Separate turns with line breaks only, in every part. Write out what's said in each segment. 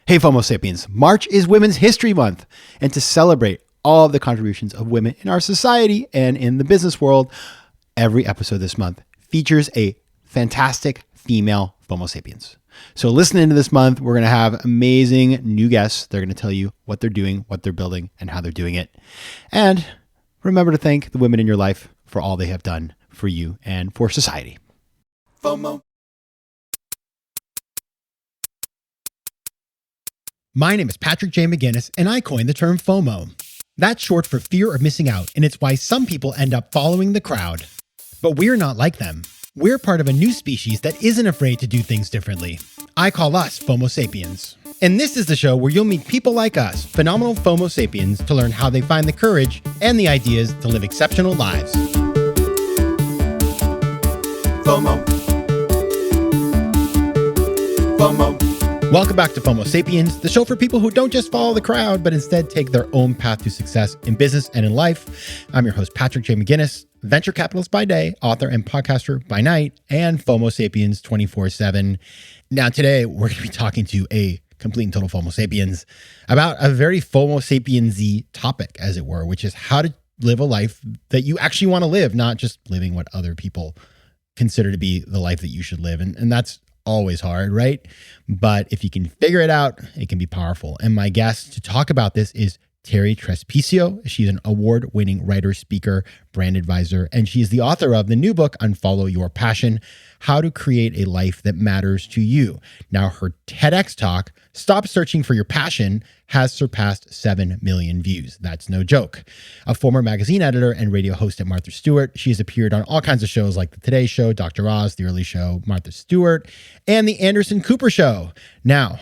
Hey, FOMO Sapiens. March is Women's History Month, and to celebrate all of the contributions of women in our society and in the business world, every episode this month features a fantastic female FOMO Sapiens. So listen into this month. We're going to have amazing new guests. They're going to tell you what they're doing, what they're building, and how they're doing it. And remember to thank the women in your life for all they have done for you and for society. FOMO. My name is Patrick J. McGinnis, and I coined the term FOMO. That's short for fear of missing out, and it's why some people end up following the crowd. But we're not like them. We're part of a new species that isn't afraid to do things differently. I call us FOMO Sapiens. And this is the show where you'll meet people like us, phenomenal FOMO Sapiens, to learn how they find the courage and the ideas to live exceptional lives. FOMO. FOMO. Welcome back to FOMO Sapiens, the show for people who don't just follow the crowd, but instead take their own path to success in business and in life. I'm your host, Patrick J. McGinnis, venture capitalist by day, author and podcaster by night, and FOMO Sapiens 24/7. Now, today, we're going to be talking to a complete and total FOMO Sapiens about a very FOMO Sapiens-y topic, as it were, which is how to live a life that you actually want to live, not just living what other people consider to be the life that you should live. And that's always hard, right? But if you can figure it out, it can be powerful. And my guest to talk about this is Terri Trespicio. She's an award-winning writer, speaker, brand advisor, and she is the author of the new book, Unfollow Your Passion, How to Create a Life That Matters to You. Now, her TedX Talk, Stop Searching for Your Passion, has surpassed 7 million views. That's no joke. A former magazine editor and radio host at Martha Stewart, she has appeared on all kinds of shows like The Today Show, Dr. Oz, The Early Show, Martha Stewart, and The Anderson Cooper Show. Now,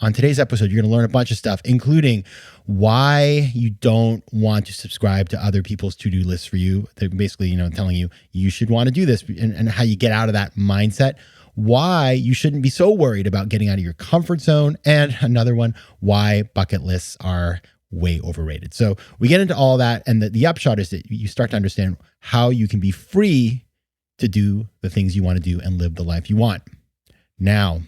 on today's episode, you're going to learn a bunch of stuff, including why you don't want to subscribe to other people's to-do lists for you. They're basically, telling you you should want to do this, and how you get out of that mindset. Why you shouldn't be so worried about getting out of your comfort zone. And another one, why bucket lists are way overrated. So we get into all that. And the upshot is that you start to understand how you can be free to do the things you want to do and live the life you want. Now,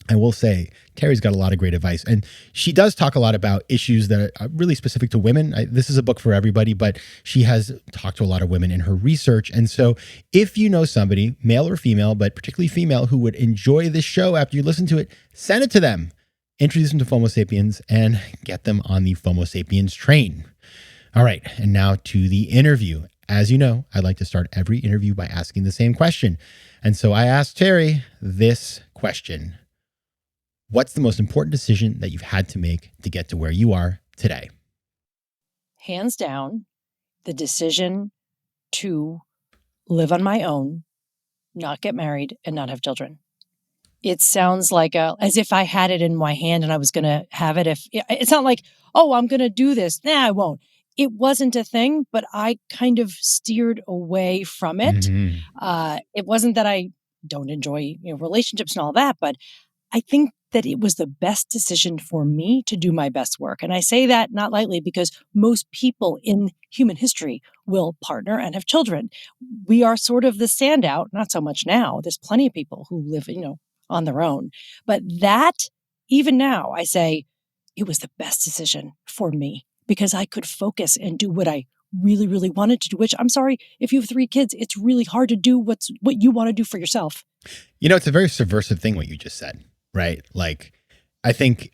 I will say, Terri's got a lot of great advice, and she does talk a lot about issues that are really specific to women. This is a book for everybody, but she has talked to a lot of women in her research. And so if you know somebody, male or female, but particularly female, who would enjoy this show after you listen to it, send it to them. Introduce them to FOMO Sapiens and get them on the FOMO Sapiens train. All right, and now to the interview. As you know, I like to start every interview by asking the same question. And so I asked Terri this question. What's the most important decision that you've had to make to get to where you are today?
Hands down, the decision to live on my own, not get married, and not have children. It sounds like as if I had it in my hand and I was going to have it. It's not like, oh, I'm going to do this. Nah, I won't. It wasn't a thing, but I kind of steered away from it.
Mm-hmm.
It wasn't that I don't enjoy relationships and all that, but I think that it was the best decision for me to do my best work. And I say that not lightly, because most people in human history will partner and have children. We are sort of the standout, not so much now. There's plenty of people who live, on their own. But that, even now, I say it was the best decision for me, because I could focus and do what I really, really wanted to do, which, I'm sorry, if you have 3 kids, it's really hard to do what you want to do for yourself.
It's a very subversive thing, what you just said. Right. Like, I think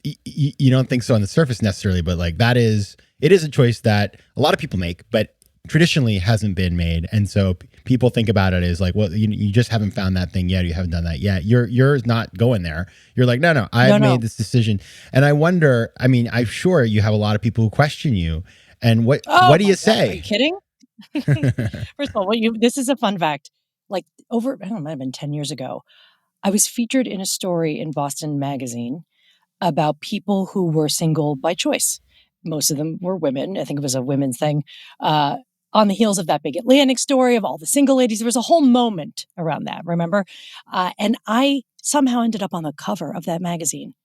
you don't think so on the surface necessarily, but it is a choice that a lot of people make, but traditionally hasn't been made. And so people think about it as like, well, you just haven't found that thing yet. You haven't done that yet. You're not going there. You're like, no, I've made this decision. And I wonder, I'm sure you have a lot of people who question you. And what do you say?
Are you kidding? First of all, this is a fun fact. Like it might have been 10 years ago. I was featured in a story in Boston Magazine about people who were single by choice. Most of them were women. I think it was a women's thing. On the heels of that big Atlantic story of all the single ladies, there was a whole moment around that, remember? And I somehow ended up on the cover of that magazine.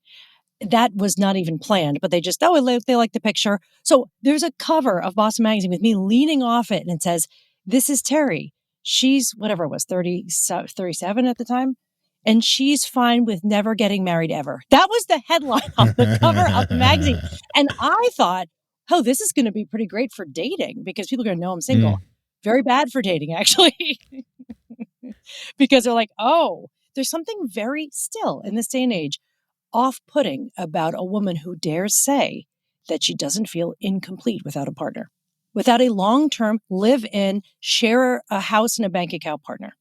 That was not even planned, but they just, they like the picture. So there's a cover of Boston Magazine with me leaning off it, and it says, "This is Terri. She's," whatever it was, 37 at the time. and she's fine with never getting married ever. That was the headline on the cover of the magazine. And I thought, oh, this is going to be pretty great for dating because people are going to know I'm single. Very bad for dating, actually, because they're like, oh, there's something very still in this day and age off-putting about a woman who dares say that she doesn't feel incomplete without a partner, without a long-term live-in, share a house and a bank account partner.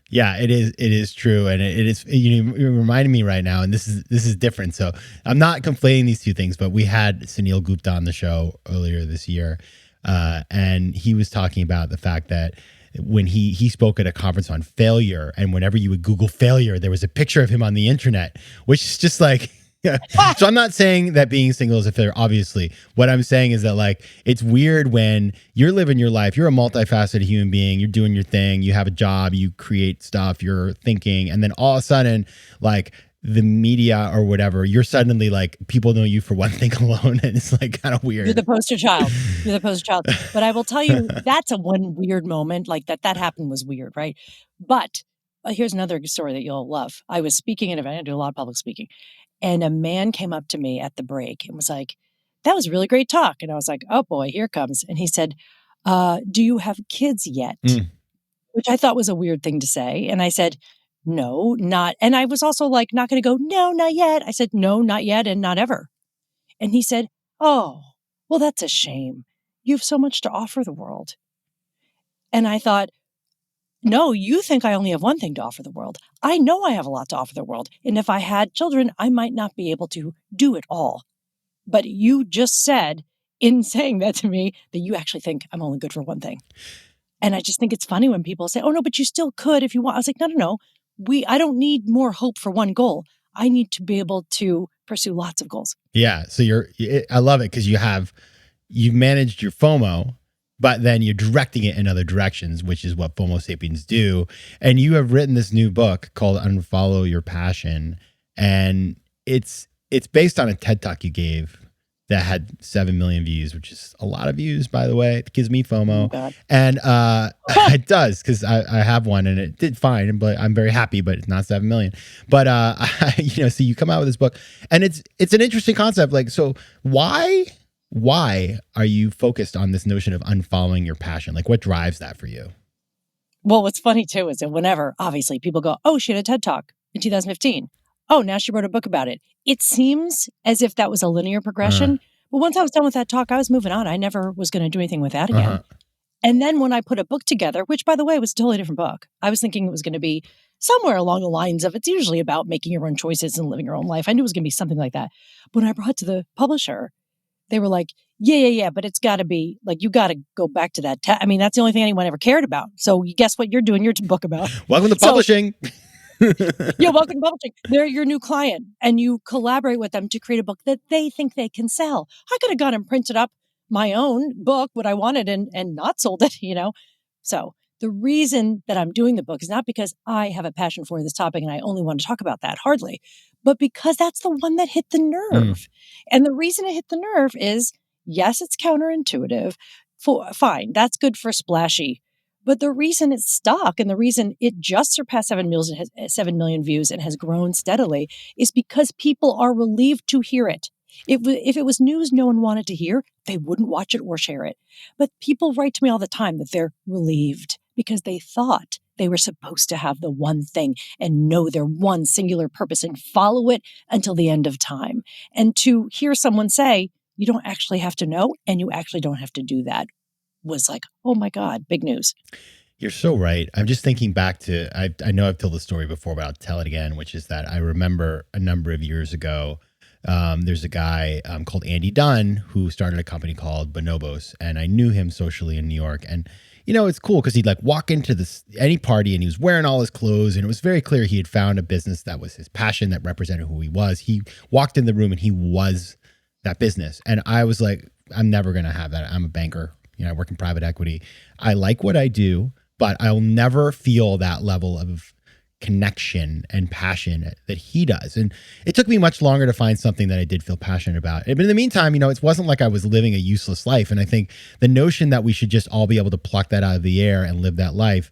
Yeah, it is true. And it is, you're reminding me right now, and this is different. So I'm not conflating these two things, but we had Sunil Gupta on the show earlier this year. And he was talking about the fact that when he spoke at a conference on failure, and whenever you would Google failure, there was a picture of him on the internet, which is just like, so I'm not saying that being single is a failure, obviously. What I'm saying is that, like, it's weird when you're living your life, you're a multifaceted human being, you're doing your thing, you have a job, you create stuff, you're thinking, and then all of a sudden, like, the media or whatever, you're suddenly like, people know you for one thing alone, and it's like kind of weird.
You're the poster child. But I will tell you, that's a one weird moment. Like that happened was weird, right? But here's another story that you'll love. I was speaking at an event. I do a lot of public speaking. And a man came up to me at the break and was like, that was a really great talk. And I was like, oh boy, here it comes. And he said, do you have kids yet? Which I thought was a weird thing to say. And I said, no, not. And I was also like, not going to go, no, not yet. I said, no, not yet. And not ever. And he said, oh, well, that's a shame. You have so much to offer the world. And I thought, no, you think I only have one thing to offer the world. I know I have a lot to offer the world. And if I had children, I might not be able to do it all. But you just said, in saying that to me, that you actually think I'm only good for one thing. And I just think it's funny when people say, oh, no, but you still could if you want. I was like, no. I don't need more hope for one goal. I need to be able to pursue lots of goals.
Yeah. So I love it because you've managed your FOMO, but then you're directing it in other directions, which is what FOMO Sapiens do. And you have written this new book called Unfollow Your Passion. And it's based on a TED Talk you gave that had 7 million views, which is a lot of views, by the way. It gives me FOMO.
Oh,
and it does, because I have one and it did fine, but I'm very happy, but it's not 7 million. But, so you come out with this book and it's an interesting concept. Like, so why are you focused on this notion of unfollowing your passion? Like, what drives that for you?
Well, what's funny too is that whenever, obviously, people go, oh, she had a TED Talk in 2015. Oh, now she wrote a book about it. It seems as if that was a linear progression. But once I was done with that talk, I was moving on. I never was going to do anything with that again. And then when I put a book together, which, by the way, was a totally different book, I was thinking it was going to be somewhere along the lines of, it's usually about making your own choices and living your own life. I knew it was going to be something like that. But when I brought it to the publisher, they were like, yeah, but it's got to be, like, you got to go back to that. I mean, that's the only thing anyone ever cared about. So guess what you're doing your book about?
Welcome to publishing.
Yeah, welcome to publishing. They're your new client, and you collaborate with them to create a book that they think they can sell. I could have gone and printed up my own book, what I wanted, and not sold it, So the reason that I'm doing the book is not because I have a passion for this topic and I only want to talk about that, hardly, but because that's the one that hit the nerve. And the reason it hit the nerve is, yes, it's counterintuitive. Fine, that's good for splashy. But the reason it's stuck and the reason it just surpassed 7 million views and has grown steadily is because people are relieved to hear it. If it was news no one wanted to hear, they wouldn't watch it or share it. But people write to me all the time that they're relieved because they thought they were supposed to have the one thing and know their one singular purpose and follow it until the end of time. And to hear someone say, you don't actually have to know and you actually don't have to do that, was like, oh my God, big news.
You're so right. I'm just thinking back to, I know I've told the story before, but I'll tell it again, which is that I remember a number of years ago, there's a guy called Andy Dunn who started a company called Bonobos, and I knew him socially in New York. And, it's cool because he'd like walk into any party and he was wearing all his clothes, and it was very clear he had found a business that was his passion, that represented who he was. He walked in the room and he was that business. And I was like, I'm never going to have that. I'm a banker. I work in private equity. I like what I do, but I'll never feel that level of connection and passion that he does. And it took me much longer to find something that I did feel passionate about. But in the meantime, it wasn't like I was living a useless life. And I think the notion that we should just all be able to pluck that out of the air and live that life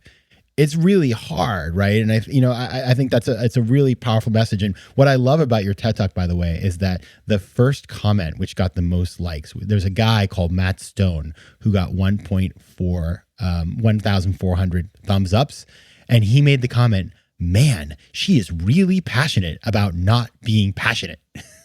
it's really hard, right? And I think it's a really powerful message. And what I love about your TED Talk, by the way, is that the first comment, which got the most likes, there's a guy called Matt Stone who got 1,400 thumbs ups, and he made the comment, "Man, she is really passionate about not being passionate."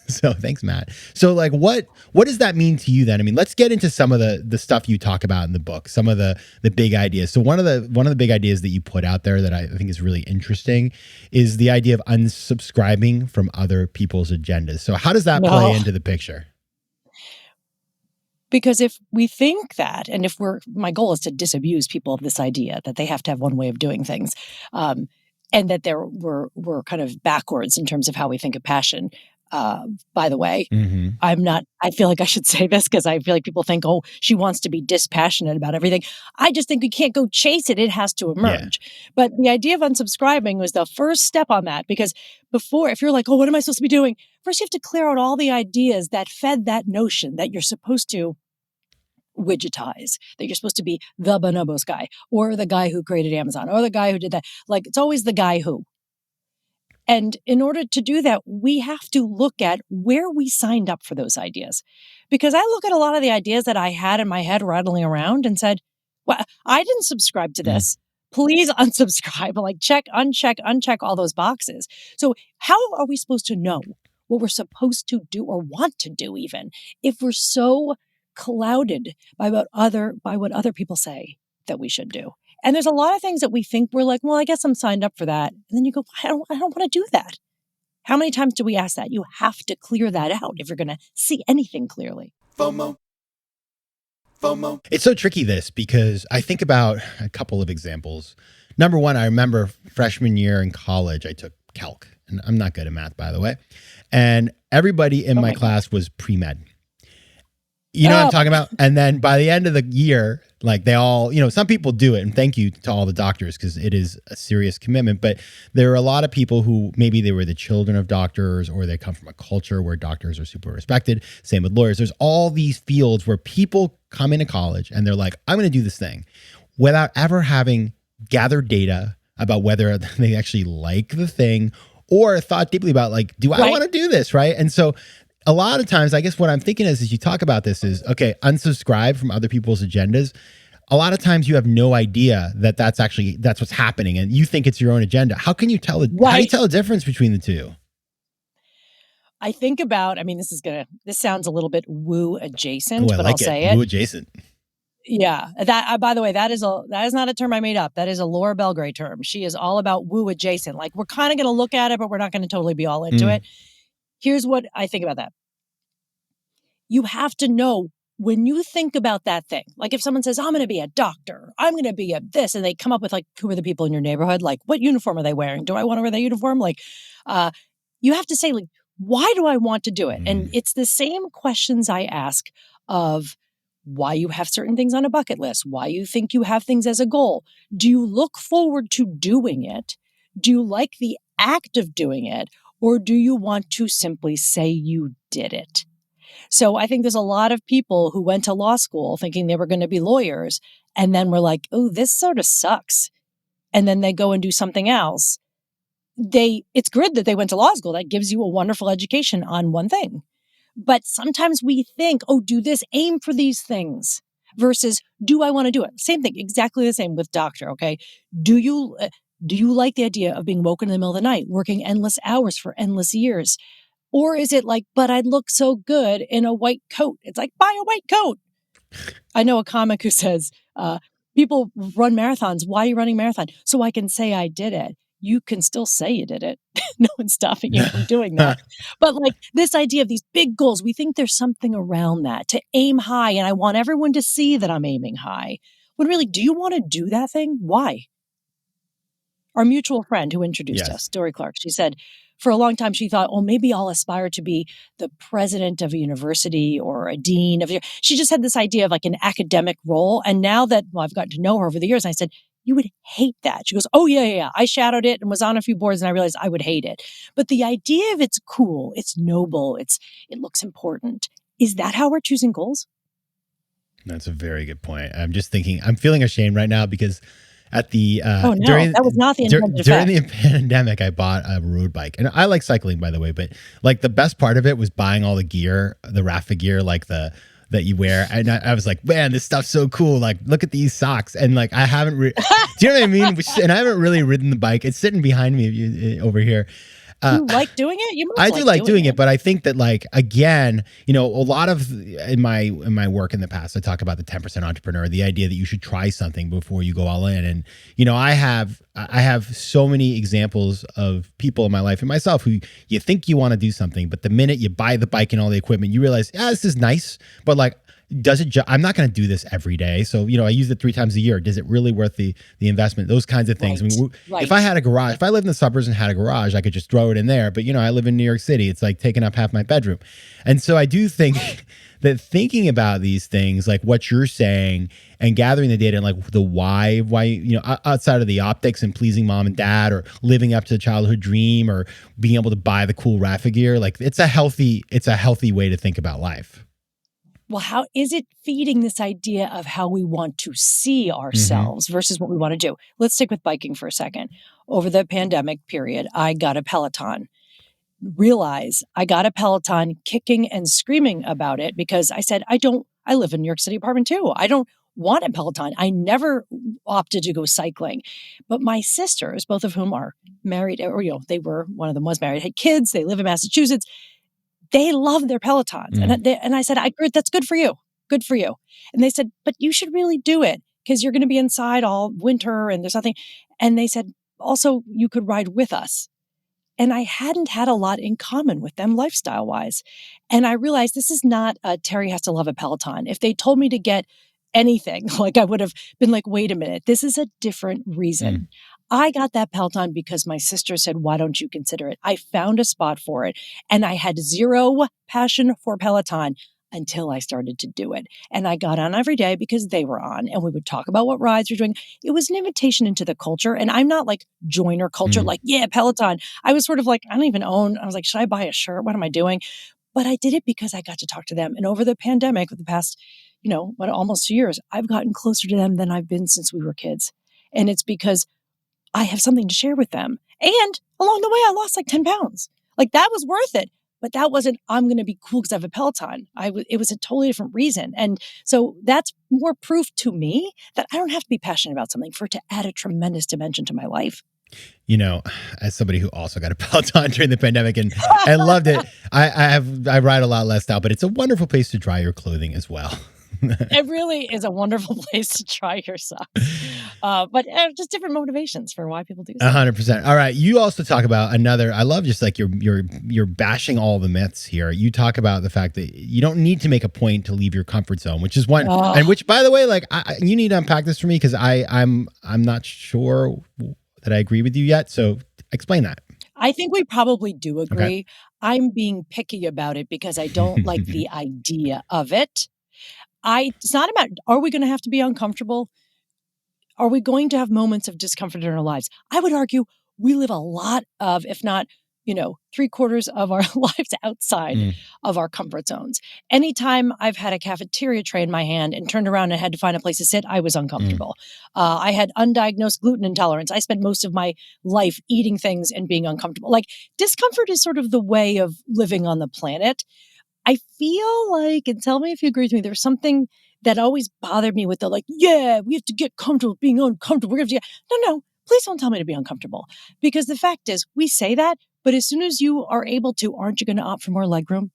So thanks, Matt. So like, what does that mean to you then? I mean, let's get into some of the stuff you talk about in the book, some of the big ideas. So one of the big ideas that you put out there that I think is really interesting is the idea of unsubscribing from other people's agendas. So how does that play into the picture?
Because if we think that, and my goal is to disabuse people of this idea that they have to have one way of doing things, and that we're kind of backwards in terms of how we think of passion. By the way, I feel like I should say this because I feel like people think, oh, she wants to be dispassionate about everything. I just think we can't go chase it. It has to emerge. Yeah. But the idea of unsubscribing was the first step on that, because before, if you're like, oh, what am I supposed to be doing? First, you have to clear out all the ideas that fed that notion that you're supposed to widgetize, that you're supposed to be the bonobos guy, or the guy who created Amazon, or the guy who did that. Like, it's always the guy who. And in order to do that, we have to look at where we signed up for those ideas. Because I look at a lot of the ideas that I had in my head rattling around and said, well, I didn't subscribe to this. Please unsubscribe. Like, uncheck all those boxes. So how are we supposed to know what we're supposed to do or want to do even if we're so clouded by what other people say that we should do? And there's a lot of things that we think we're like, well, I guess I'm signed up for that. And then you go, I don't want to do that. How many times do we ask that? You have to clear that out if you're going to see anything clearly.
FOMO. It's so tricky, this, because I think about a couple of examples. Number one, I remember freshman year in college, I took calc, and I'm not good at math, by the way. And everybody in my class was pre-med. You know what I'm talking about? And then by the end of the year, like they all, some people do it, and thank you to all the doctors because it is a serious commitment. But there are a lot of people who maybe they were the children of doctors, or they come from a culture where doctors are super respected. Same with lawyers. There's all these fields where people come into college and they're like, I'm going to do this thing without ever having gathered data about whether they actually like the thing or thought deeply about, like, do I want to do this? Right. And so a lot of times, I guess what I'm thinking is, as you talk about this is, okay, unsubscribe from other people's agendas. A lot of times you have no idea that that's what's happening, and you think it's your own agenda. How can you tell how do you tell a difference between the two?
I think about, this sounds a little bit woo adjacent, but I'll say it.
Woo adjacent.
Yeah. That, by the way, that is not a term I made up. That is a Laura Belgray term. She is all about woo adjacent. Like, we're kind of going to look at it, but we're not going to totally be all into it. Here's what I think about that. You have to know when you think about that thing, like if someone says, I'm going to be a doctor, I'm going to be a this, and they come up with like, who are the people in your neighborhood? Like, what uniform are they wearing? Do I want to wear that uniform? Like, you have to say, like, why do I want to do it? And it's the same questions I ask of why you have certain things on a bucket list, why you think you have things as a goal. Do you look forward to doing it? Do you like the act of doing it? Or do you want to simply say you did it? So I think there's a lot of people who went to law school thinking they were going to be lawyers, and then were like, oh, this sort of sucks. And then they go and do something else. It's good that they went to law school. That gives you a wonderful education on one thing. But sometimes we think, oh, do this, aim for these things, versus do I want to do it? Same thing, exactly the same with doctor, okay? Do you like the idea of being woken in the middle of the night, working endless hours for endless years? Or is it like, but I'd look so good in a white coat? It's like, buy a white coat. I know a comic who says, people run marathons. Why are you running a marathon? So I can say I did it. You can still say you did it. No one's stopping you from doing that. But like this idea of these big goals, we think there's something around that to aim high. And I want everyone to see that I'm aiming high. When really, do you want to do that thing? Why? Our mutual friend who introduced us, Dory Clark, she said, for a long time, she thought, oh, maybe I'll aspire to be the president of a university or a dean of. She just had this idea of like an academic role. And now that I've gotten to know her over the years, I said, you would hate that. She goes, oh, yeah. I shadowed it and was on a few boards and I realized I would hate it. But the idea of it's cool, it's noble, it looks important. Is that how we're choosing goals?
That's a very good point. I'm just thinking, I'm feeling ashamed right now because at the
Oh, no, that was not the intended
during
effect.
the pandemic, I bought a road bike, and I like cycling, by the way. But like the best part of it was buying all the gear, the Rafa gear, like that you wear, and I was like, man, this stuff's so cool. Like, look at these socks, and like I haven't, do you know what I mean? And I haven't really ridden the bike. It's sitting behind me over here.
You like doing it? You
I
must
do like doing it, but I think that like again, a lot of in my work in the past, I talk about the 10% entrepreneur, the idea that you should try something before you go all in. And I have so many examples of people in my life and myself who you think you want to do something, but the minute you buy the bike and all the equipment, you realize, yeah, this is nice, but like, does it? I'm not going to do this every day. So, I use it 3 times a year. Is it really worth the investment? Those kinds of things.
Right.
I mean,
Right.
if I had a garage, if I lived in the suburbs and had a garage, I could just throw it in there. But, I live in New York City. It's like taking up half my bedroom. And so I do think that thinking about these things, like what you're saying and gathering the data and like the why, outside of the optics and pleasing mom and dad or living up to the childhood dream or being able to buy the cool Rafa gear, like it's a healthy way to think about life.
Well, how is it feeding this idea of how we want to see ourselves versus what we want to do? Let's stick with biking for a second. Over the pandemic period, I got a Peloton. Realize I got a Peloton kicking and screaming about it because I said, I live in New York City apartment too. I don't want a Peloton. I never opted to go cycling. But my sisters, both of whom are married, or, one of them was married, had kids, they live in Massachusetts. They love their Pelotons. And I said, I agree, that's good for you. Good for you. And they said, but you should really do it because you're going to be inside all winter and there's nothing. And they said, also, you could ride with us. And I hadn't had a lot in common with them lifestyle wise. And I realized this is not a Terri has to love a Peloton. If they told me to get anything, like I would have been like, wait a minute, this is a different reason. I got that Peloton because my sister said, why don't you consider it? I found a spot for it and I had zero passion for Peloton until I started to do it. And I got on every day because they were on and we would talk about what rides we're doing. It was an invitation into the culture. And I'm not like joiner culture, like, yeah, Peloton. I was sort of like, I don't even own. I was like, should I buy a shirt? What am I doing? But I did it because I got to talk to them. And over the pandemic, the past, almost 2 years, I've gotten closer to them than I've been since we were kids. And it's because I have something to share with them. And along the way, I lost like 10 pounds. Like that was worth it. But that wasn't, I'm going to be cool because I have a Peloton. It was a totally different reason. And so that's more proof to me that I don't have to be passionate about something for it to add a tremendous dimension to my life.
As somebody who also got a Peloton during the pandemic and loved it, I ride a lot less now, but it's a wonderful place to dry your clothing as well.
It really is a wonderful place to try your socks. But just different motivations for why people do so.
100%. All right. You also talk about I love just like you're bashing all the myths here. You talk about the fact that you don't need to make a point to leave your comfort zone, which is one, and which, by the way, like you need to unpack this for me because I'm not sure that I agree with you yet. So explain that.
I think we probably do agree.
Okay.
I'm being picky about it because I don't like the idea of it. It's not about, are we going to have to be uncomfortable? Are we going to have moments of discomfort in our lives? I would argue we live a lot of, if not, 3/4 of our lives outside of our comfort zones. Anytime I've had a cafeteria tray in my hand and turned around and had to find a place to sit, I was uncomfortable. I had undiagnosed gluten intolerance. I spent most of my life eating things and being uncomfortable. Like discomfort is sort of the way of living on the planet. I feel like, and tell me if you agree with me, there's something that always bothered me with the like, yeah, we have to get comfortable being uncomfortable. We're going to no, please don't tell me to be uncomfortable. Because the fact is, we say that, but as soon as you are able to, aren't you going to opt for more legroom?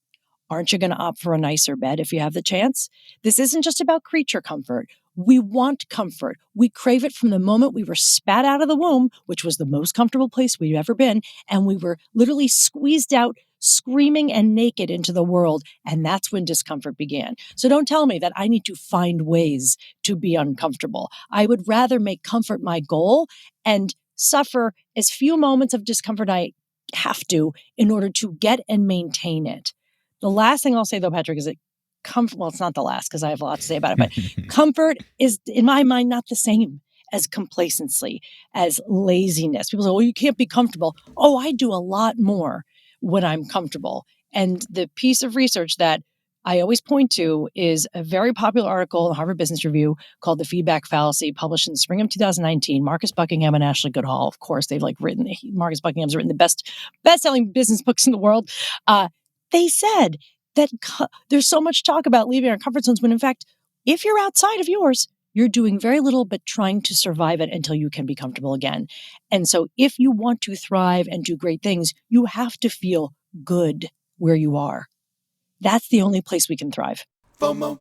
Aren't you going to opt for a nicer bed if you have the chance? This isn't just about creature comfort. We want comfort. We crave it from the moment we were spat out of the womb, which was the most comfortable place we've ever been. And we were literally squeezed out, screaming and naked into the world. And that's when discomfort began. So don't tell me that I need to find ways to be uncomfortable. I would rather make comfort my goal and suffer as few moments of discomfort I have to in order to get and maintain it. The last thing I'll say, though, Patrick, is that comfort, well, it's not the last because I have a lot to say about it, but comfort is, in my mind, not the same as complacency, as laziness. People say, well, you can't be comfortable. Oh, I do a lot more when I'm comfortable. And the piece of research that I always point to is a very popular article in the Harvard Business Review called The Feedback Fallacy, published in the spring of 2019. Marcus Buckingham and Ashley Goodhall, of course, they've Marcus Buckingham's written the best-selling business books in the world. They said that there's so much talk about leaving our comfort zones when, in fact, if you're outside of yours, you're doing very little but trying to survive it until you can be comfortable again. And so if you want to thrive and do great things, you have to feel good where you are. That's the only place we can thrive.
FOMO.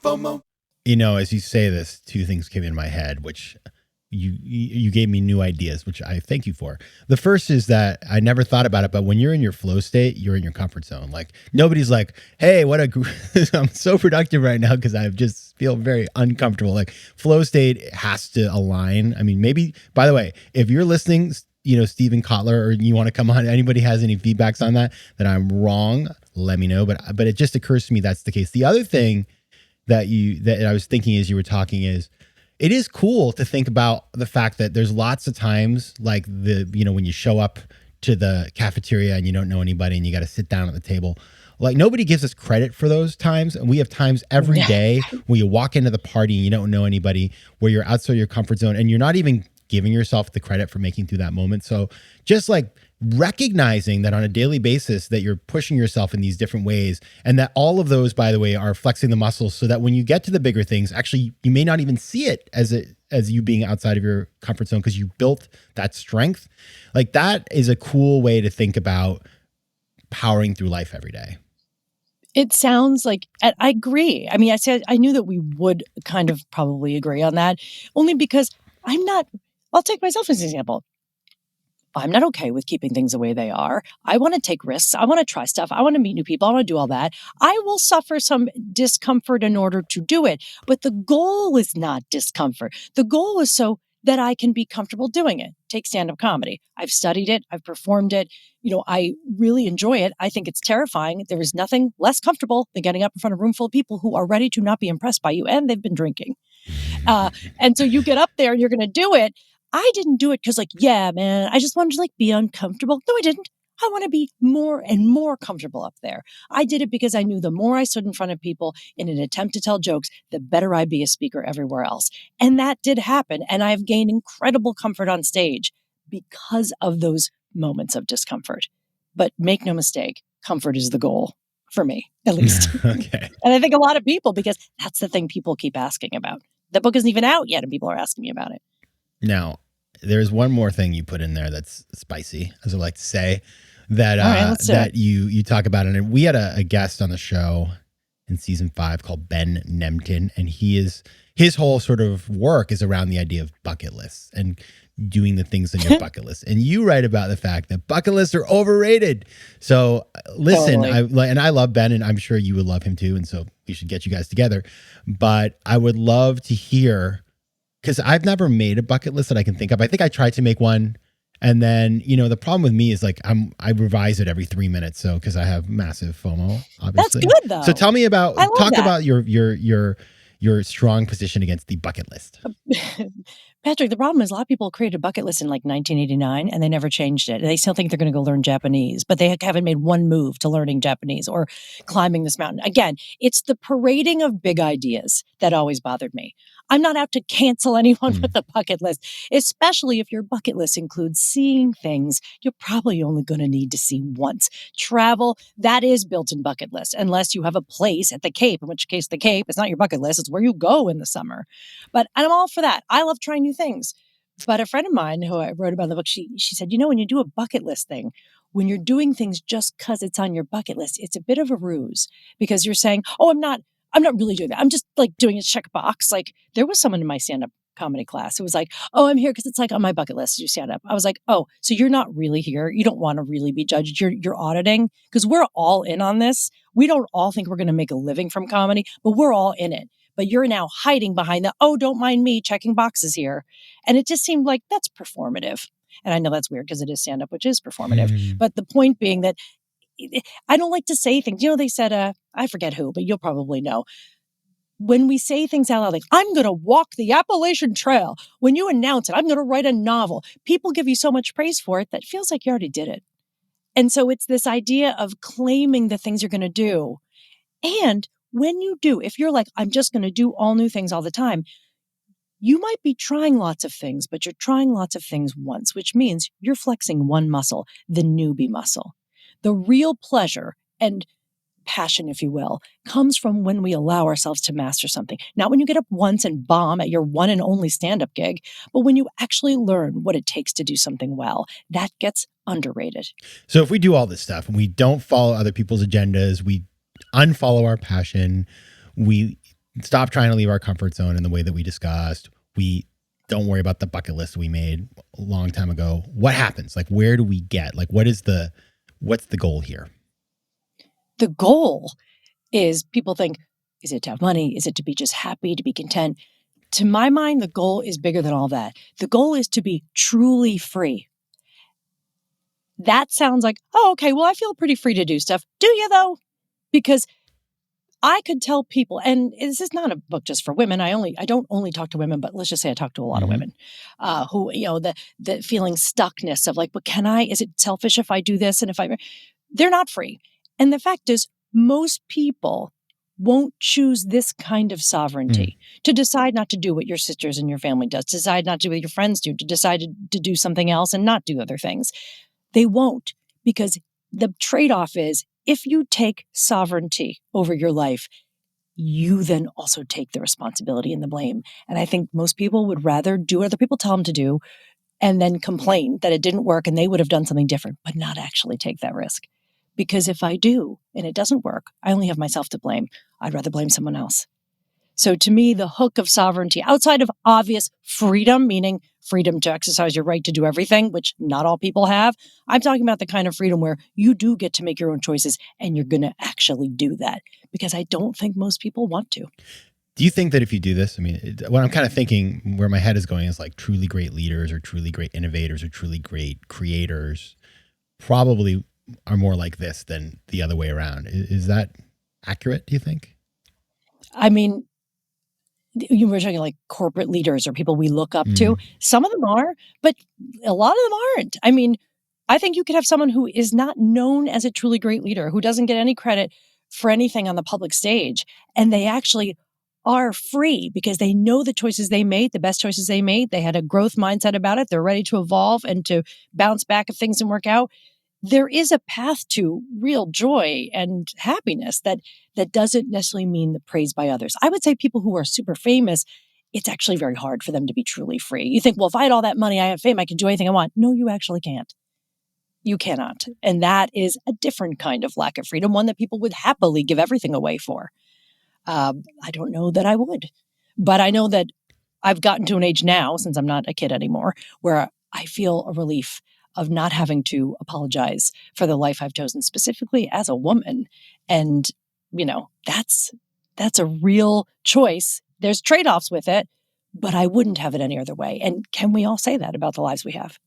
FOMO. You know, as you say this, two things came in my head, which you gave me new ideas, which I thank you for. The first is that I never thought about it, but when you're in your flow state, you're in your comfort zone. Like nobody's like, hey, I'm so productive right now because I just feel very uncomfortable. Like flow state has to align. I mean, maybe, by the way, if you're listening, Stephen Kotler, or you want to come on, anybody has any feedbacks on that I'm wrong, let me know. But it just occurs to me that's the case. The other thing that I was thinking as you were talking is, it is cool to think about the fact that there's lots of times like when you show up to the cafeteria and you don't know anybody and you got to sit down at the table. Like nobody gives us credit for those times. And we have times every day when you walk into the party and you don't know anybody, where you're outside your comfort zone and you're not even giving yourself the credit for making through that moment. So just like recognizing that on a daily basis that you're pushing yourself in these different ways, and that all of those, by the way, are flexing the muscles so that when you get to the bigger things, actually you may not even see it as you being outside of your comfort zone because you built that strength. Like that is a cool way to think about powering through life every day.
It sounds like, I agree. I mean, I knew that we would kind of probably agree on that, only because I'll take myself as an example. I'm not okay with keeping things the way they are. I want to take risks. I want to try stuff. I want to meet new people. I want to do all that. I will suffer some discomfort in order to do it. But the goal is not discomfort. The goal is so that I can be comfortable doing it. Take stand-up comedy. I've studied it. I've performed it. I really enjoy it. I think it's terrifying. There is nothing less comfortable than getting up in front of a room full of people who are ready to not be impressed by you, and they've been drinking. And so you get up there and you're going to do it. I didn't do it because yeah, man, I just wanted to be uncomfortable. No, I didn't. I want to be more and more comfortable up there. I did it because I knew the more I stood in front of people in an attempt to tell jokes, the better I'd be a speaker everywhere else. And that did happen. And I've gained incredible comfort on stage because of those moments of discomfort. But make no mistake, comfort is the goal for me, at least.
Okay.
And I think a lot of people, because that's the thing people keep asking about. The book isn't even out yet and people are asking me about it.
Now, there's one more thing you put in there that's spicy, as I like to say, that that you talk about. And we had a guest on the show in season 5 called Ben Nemtin, and his whole sort of work is around the idea of bucket lists and doing the things on your bucket list. And you write about the fact that bucket lists are overrated. So listen, totally. I love Ben, and I'm sure you would love him too. And so we should get you guys together. But I would love to hear, because I've never made a bucket list that I can think of. I think I tried to make one, and then the problem with me is I revise it every 3 minutes. So because I have massive FOMO, obviously.
That's good though.
So tell me about about your strong position against the bucket list.
Patrick, the problem is a lot of people created a bucket list in 1989 and they never changed it. They still think they're going to go learn Japanese, but they haven't made one move to learning Japanese or climbing this mountain. Again, it's the parading of big ideas that always bothered me. I'm not out to cancel anyone with a bucket list, especially if your bucket list includes seeing things you're probably only going to need to see once. Travel, that is built in bucket list, unless you have a place at the Cape, in which case the Cape is not your bucket list. It's where you go in the summer. But I'm all for that. I love trying new things. But a friend of mine who I wrote about in the book, she said, when you do a bucket list thing, when you're doing things just because it's on your bucket list, it's a bit of a ruse because you're saying, oh, I'm not really doing that. I'm just doing a check box. There was someone in my stand-up comedy class who was like, oh, I'm here because it's on my bucket list to stand up. I was like, oh, so you're not really here. You don't want to really be judged. You're auditing, because we're all in on this. We don't all think we're going to make a living from comedy, but we're all in it. But you're now hiding behind the, oh, don't mind me checking boxes here. And it just seemed like that's performative. And I know that's weird because it is stand-up, which is performative. But the point being that I don't like to say things. They said, I forget who, but you'll probably know. When we say things out loud, I'm going to walk the Appalachian Trail. When you announce it, I'm going to write a novel. People give you so much praise for it that feels like you already did it. And so it's this idea of claiming the things you're going to do. And when you do, if you're like, I'm just going to do all new things all the time, you might be trying lots of things, but you're trying lots of things once, which means you're flexing one muscle, the newbie muscle. The real pleasure and passion, if you will, comes from when we allow ourselves to master something. Not when you get up once and bomb at your one and only stand-up gig, but when you actually learn what it takes to do something well. That gets underrated.
So if we do all this stuff and we don't follow other people's agendas, we unfollow our passion, we stop trying to leave our comfort zone in the way that we discussed, we don't worry about the bucket list we made a long time ago, what happens? Like, where do we get? Like, what's the goal here?
The goal is, people think, is it to have money? Is it to be just happy, to be content? To my mind, the goal is bigger than all that. The goal is to be truly free. That sounds like, oh, okay, well, I feel pretty free to do stuff. Do you though? Because I could tell people, and this is not a book just for women. I don't only talk to women, but let's just say I talk to a lot of women who, the feeling stuckness of like, but is it selfish if I do this? And they're not free. And the fact is, most people won't choose this kind of sovereignty to decide not to do what your sisters and your family does, to decide not to do what your friends do, to decide to do something else and not do other things. They won't, because the trade-off is, if you take sovereignty over your life, you then also take the responsibility and the blame. And I think most people would rather do what other people tell them to do and then complain that it didn't work and they would have done something different, but not actually take that risk. Because if I do and it doesn't work, I only have myself to blame. I'd rather blame someone else. So to me, the hook of sovereignty, outside of obvious freedom, meaning freedom to exercise your right to do everything, which not all people have, I'm talking about the kind of freedom where you do get to make your own choices and you're going to actually do that, because I don't think most people want to.
Do you think that if you do this, what I'm kind of thinking, where my head is going is like truly great leaders or truly great innovators or truly great creators probably are more like this than the other way around. Is that accurate, do you think?
I mean, you were talking like corporate leaders or people we look up to. Some of them are, but a lot of them aren't. I mean, I think you could have someone who is not known as a truly great leader, who doesn't get any credit for anything on the public stage, and they actually are free because they know the choices they made, the best choices they made. They had a growth mindset about it. They're ready to evolve and to bounce back if things didn't work out. There is a path to real joy and happiness that doesn't necessarily mean the praise by others. I would say people who are super famous, it's actually very hard for them to be truly free. You think, well, if I had all that money, I have fame, I can do anything I want. No, you actually can't. You cannot. And that is a different kind of lack of freedom, one that people would happily give everything away for. I don't know that I would, but I know that I've gotten to an age now, since I'm not a kid anymore, where I feel a relief of not having to apologize for the life I've chosen, specifically as a woman. And, that's a real choice. There's trade-offs with it, but I wouldn't have it any other way. And can we all say that about the lives we have?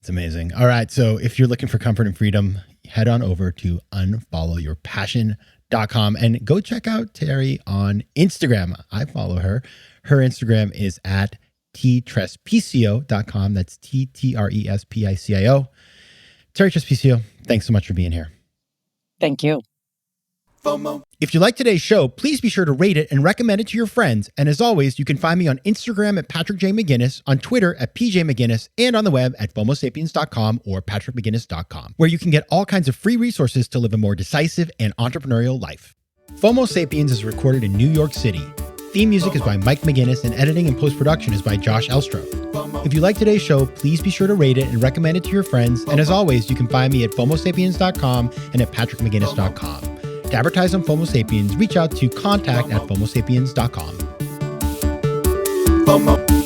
It's amazing. All right. So if you're looking for comfort and freedom, head on over to unfollowyourpassion.com and go check out Terri on Instagram. I follow her. Her Instagram is at ttrespicio.com. That's TTRESPICIO. Terri Trespicio, thanks so much for being here.
Thank you.
FOMO. If you like today's show, please be sure to rate it and recommend it to your friends. And as always, you can find me on Instagram at Patrick J. McGinnis, on Twitter at PJ McGinnis, and on the web at FOMOSapiens.com or PatrickMcGinnis.com, where you can get all kinds of free resources to live a more decisive and entrepreneurial life. FOMO Sapiens is recorded in New York City. Theme music is by Mike McGinnis, and editing and post-production is by Josh Elstro. If you like today's show, please be sure to rate it and recommend it to your friends. And as always, you can find me at FOMOSapiens.com and at PatrickMcGinnis.com. To advertise on FOMO Sapiens, reach out to contact@FOMOSapiens.com. FOMO.